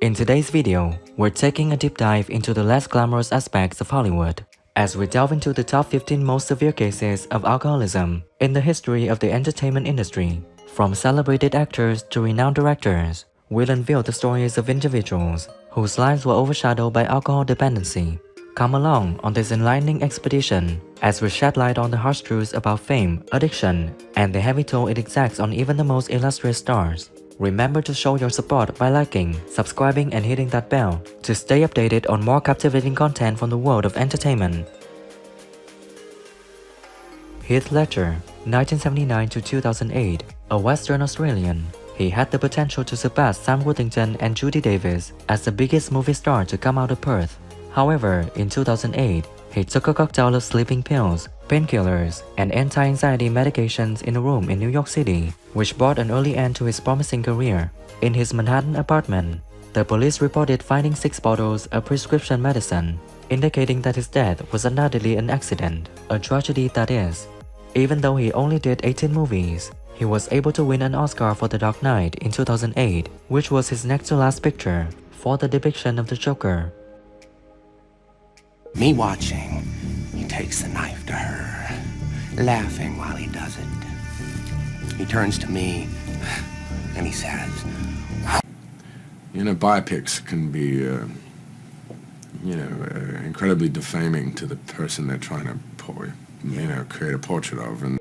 In today's video, we're taking a deep dive into the less glamorous aspects of Hollywood, as we delve into the top 15 most severe cases of alcoholism in the history of the entertainment industry. From celebrated actors to renowned directors, we'll unveil the stories of individuals whose lives were overshadowed by alcohol dependency. Come along on this enlightening expedition as we shed light on the harsh truths about fame, addiction, and the heavy toll it exacts on even the most illustrious stars. Remember to show your support by liking, subscribing, and hitting that bell to stay updated on more captivating content from the world of entertainment. Heath Ledger, 1979 to 2008, a Western Australian. He had the potential to surpass Sam Worthington and Judy Davis as the biggest movie star to come out of Perth. However, in 2008, he took a cocktail of sleeping pills, painkillers, and anti-anxiety medications in a room in New York City, which brought an early end to his promising career. In his Manhattan apartment, the police reported finding 6 bottles of prescription medicine, indicating that his death was undoubtedly an accident, a tragedy that is. Even though he only did 18 movies, he was able to win an Oscar for The Dark Knight in 2008, which was his next-to-last picture, for the depiction of the Joker. Me watching, he takes the knife to her, laughing while he does it. He turns to me, and he says, biopics can be, incredibly defaming to the person they're trying to, create a portrait of. And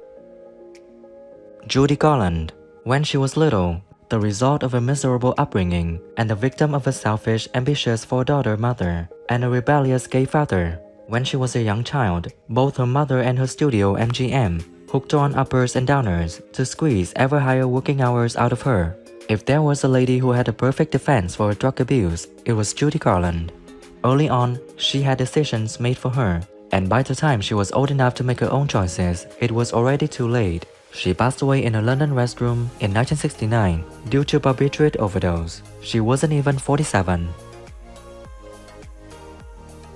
Judy Garland, when she was little, the result of a miserable upbringing and the victim of a selfish, ambitious four-daughter mother and a rebellious gay father. When she was a young child, both her mother and her studio MGM hooked her on uppers and downers to squeeze ever higher working hours out of her. If there was a lady who had a perfect defense for her drug abuse, it was Judy Garland. Early on, she had decisions made for her, and by the time she was old enough to make her own choices, it was already too late. She passed away in a London restroom in 1969 due to barbiturate overdose. She wasn't even 47.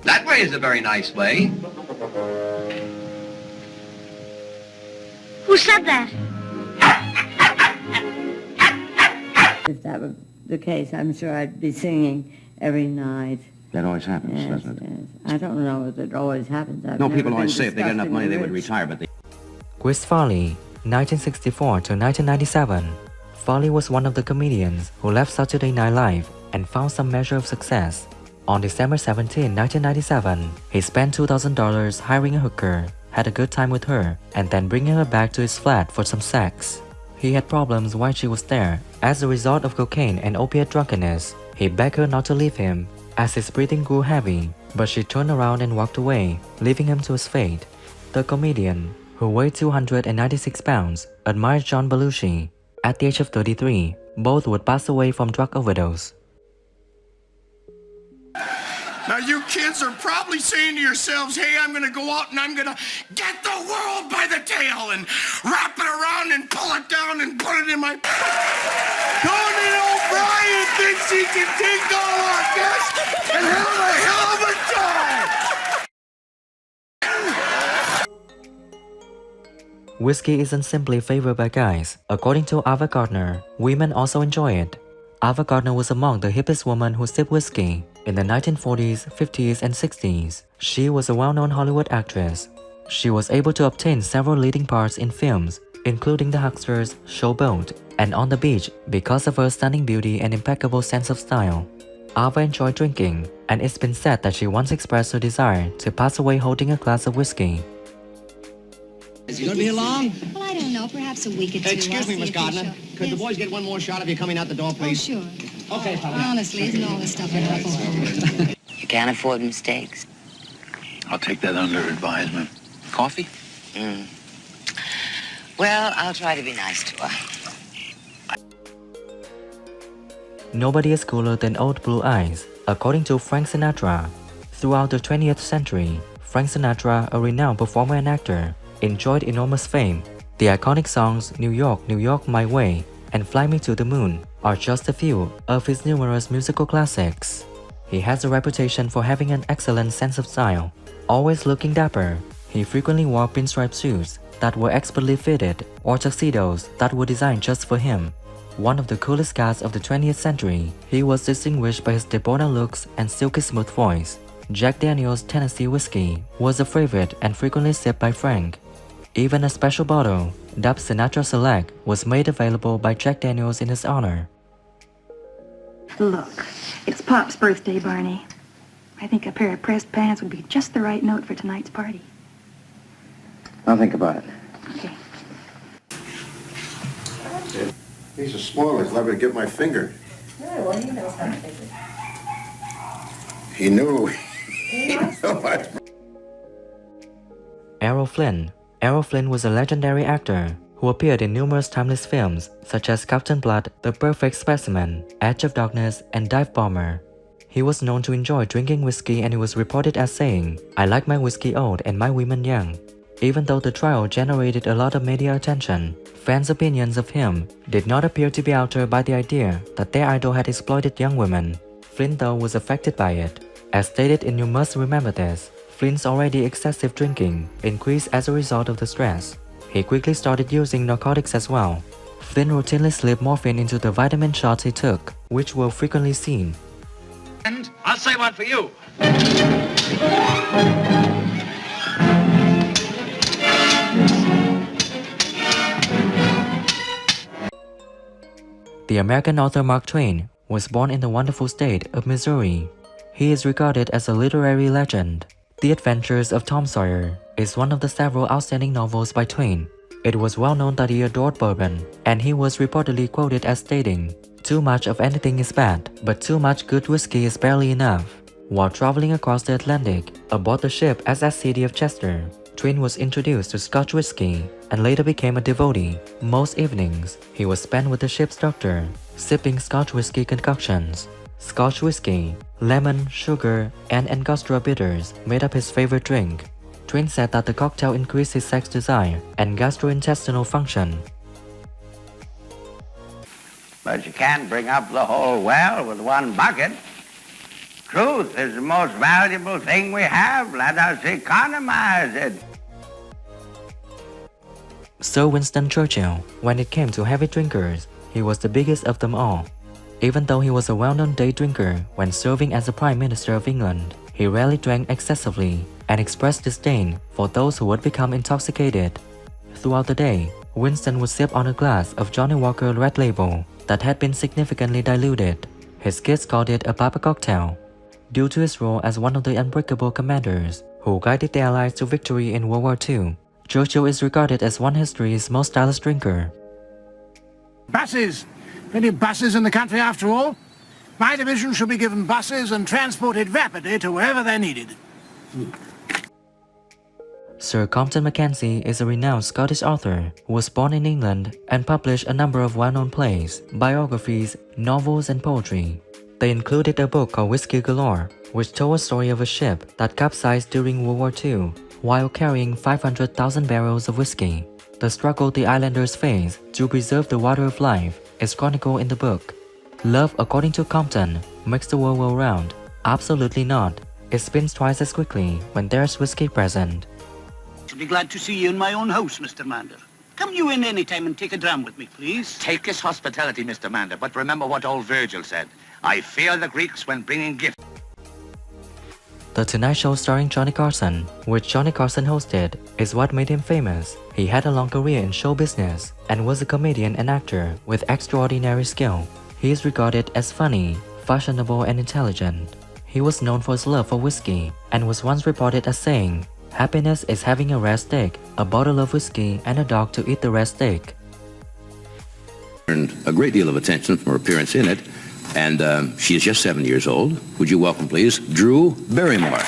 That way is a very nice way. Who said that? If that were the case, I'm sure I'd be singing every night. That always happens, Yes, doesn't it? yes. I don't know if it always happens. I've No, never people been always say if they get enough discussing money the they would rich. retire, but they... Farley, 1964 to 1997. Farley was one of the comedians who left Saturday Night Live and found some measure of success. On December 17, 1997, he spent $2,000 hiring a hooker, had a good time with her, and then bringing her back to his flat for some sex. He had problems while she was there. As a result of cocaine and opiate drunkenness, he begged her not to leave him as his breathing grew heavy, but she turned around and walked away, leaving him to his fate. The comedian, who weighed 296 pounds, admired John Belushi. At the age of 33, both would pass away from drug overdose. Now you kids are probably saying to yourselves, hey, I'm gonna go out and I'm gonna get the world by the tail and wrap it around and pull it down and put it in my... Tony O'Brien thinks he can take all our guests and have a hell of a time! Whiskey isn't simply favored by guys. According to Ava Gardner, women also enjoy it. Ava Gardner was among the hippest women who sipped whiskey in the 1940s, 50s, and 60s. She was a well-known Hollywood actress. She was able to obtain several leading parts in films, including The Hucksters, Showboat, and On the Beach because of her stunning beauty and impeccable sense of style. Ava enjoyed drinking, and it's been said that she once expressed her desire to pass away holding a glass of whiskey. Is he going to be here long? Well, I don't know. Perhaps a week or two. Excuse me, I'll Miss see if he's Gardner. sure. Could the Yes. boys get one more shot of you coming out the door, Oh, please? sure. Okay, fella. Honestly, isn't all this stuff enough? You can't afford mistakes. I'll take that under advisement. Coffee? Well, I'll try to be nice to her. Nobody is cooler than Old Blue Eyes, according to Frank Sinatra. Throughout the 20th century, Frank Sinatra, a renowned performer and actor, enjoyed enormous fame. The iconic songs New York, New York, My Way, and Fly Me to the Moon are just a few of his numerous musical classics. He has a reputation for having an excellent sense of style. Always looking dapper, he frequently wore pinstripe suits that were expertly fitted or tuxedos that were designed just for him. one of the coolest guys of the 20th century, he was distinguished by his debonair looks and silky smooth voice. Jack Daniel's Tennessee whiskey was a favorite and frequently sipped by Frank. Even a special bottle, dubbed Sinatra Select, was made available by Jack Daniels in his honor. Look, it's Pop's birthday, Barney. I think a pair of pressed pants would be just the right note for tonight's party. I'll think about it. Okay. He's a small. He's liable to get my finger. Yeah, well, he knows how to fix it. He knew. Errol Flynn. Errol Flynn was a legendary actor who appeared in numerous timeless films such as Captain Blood, The Perfect Specimen, Edge of Darkness, and Dive Bomber. He was known to enjoy drinking whiskey, and he was reported as saying, "I like my whiskey old and my women young." Even though the trial generated a lot of media attention, fans' opinions of him did not appear to be altered by the idea that their idol had exploited young women. Flynn, though, was affected by it. As stated in You Must Remember This, Flynn's already excessive drinking increased as a result of the stress. He quickly started using narcotics as well. Flynn routinely slipped morphine into the vitamin shots he took, which were frequently seen. And I'll say one for you. The American author Mark Twain was born in the wonderful state of Missouri. He is regarded as a literary legend. The Adventures of Tom Sawyer is one of the several outstanding novels by Twain. It was well known that he adored bourbon, and he was reportedly quoted as stating, "Too much of anything is bad, but too much good whiskey is barely enough." While traveling across the Atlantic aboard the ship SS City of Chester, Twain was introduced to Scotch whiskey and later became a devotee. Most evenings, he was spent with the ship's doctor, sipping Scotch whiskey concoctions. Scotch whiskey, lemon, sugar, and Angostura bitters made up his favorite drink. Twain said that the cocktail increased his sex desire and gastrointestinal function. But you can't bring up the whole well with one bucket. Truth is the most valuable thing we have. Let us economize it. Sir Winston Churchill, when it came to heavy drinkers, he was the biggest of them all. Even though he was a well-known day drinker when serving as the Prime Minister of England, he rarely drank excessively and expressed disdain for those who would become intoxicated. Throughout the day, Winston would sip on a glass of Johnny Walker Red Label that had been significantly diluted. His kids called it a Papa cocktail. Due to his role as one of the unbreakable commanders who guided the Allies to victory in World War II, Churchill is regarded as one of history's most stylish drinker. Buses. Plenty of buses in the country after all. My division should be given buses and transported rapidly to wherever they're needed. Sir Compton Mackenzie is a renowned Scottish author who was born in England and published a number of well-known plays, biographies, novels, and poetry. They included a book called Whiskey Galore, which told a story of a ship that capsized during World War II while carrying 500,000 barrels of whiskey. The struggle the islanders faced to preserve the water of life is chronicled in the book. Love, according to Compton, makes the world go round. Absolutely not. It spins twice as quickly when there's whiskey present. I'll be glad to see you in my own house, Mr. Mander. Come you in any time and take a dram with me, please. Take his hospitality, Mr. Mander, but remember what old Virgil said. I fear the Greeks when bringing gifts. The Tonight Show starring Johnny Carson, which Johnny Carson hosted, is what made him famous. He had a long career in show business and was a comedian and actor with extraordinary skill. He is regarded as funny, fashionable, and intelligent. He was known for his love for whiskey and was once reported as saying, "Happiness is having a rare steak, a bottle of whiskey, and a dog to eat the rare steak." Earned a great deal of attention from her appearance in it, and she is just 7 years old. Would you welcome, please, Drew Barrymore.